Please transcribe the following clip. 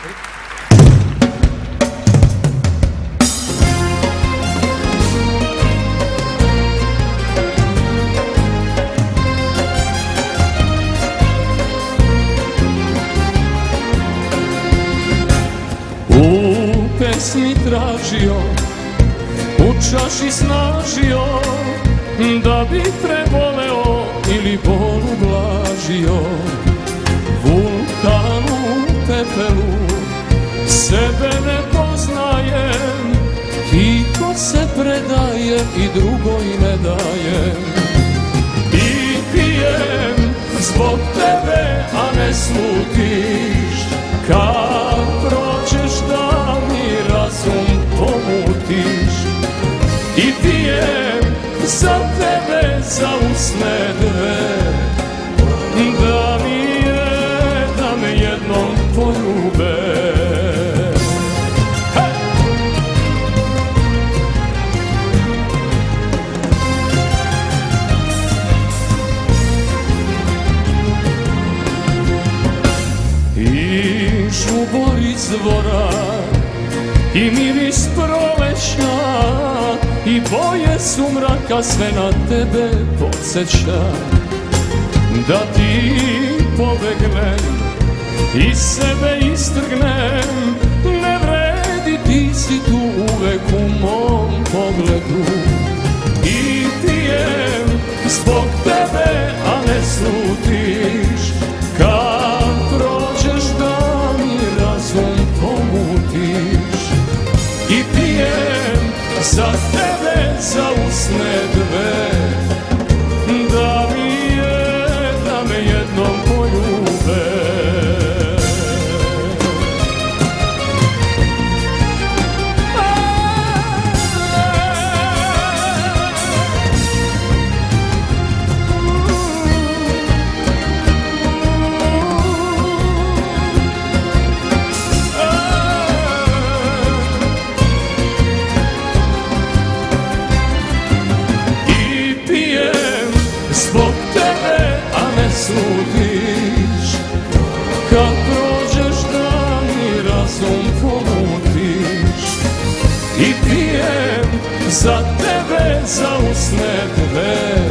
U pesmi tražio, u čaši snažio, da bi preboleo ili bol ublažio. Vulkanu, pepelu, sebe ne poznajem, tiho se predajem i drugoj ne dajem. I pijem zbog tebe, a ne slutiš, kad prođeš da mi razum pomutiš. I pijem za tebe, za usne dve, da me jednom poljube. I žubor iz dvora, i miris proleća, i boje sumraka sve na tebe podsjeća. Da ti pobegnem, iz sebe istrgnem, ne vredi, ti si tu uvek u mom pogledu. I pijem zbog tebe, a ne slutiš, kad prođeš da mi razum pomutiš. I pijem za tebe, za usne dve, da me jednom poljube. Zbog tebe, a ne slutiš, kad prođeš da mi razum pomutiš. I pijem za tebe, za usne dve,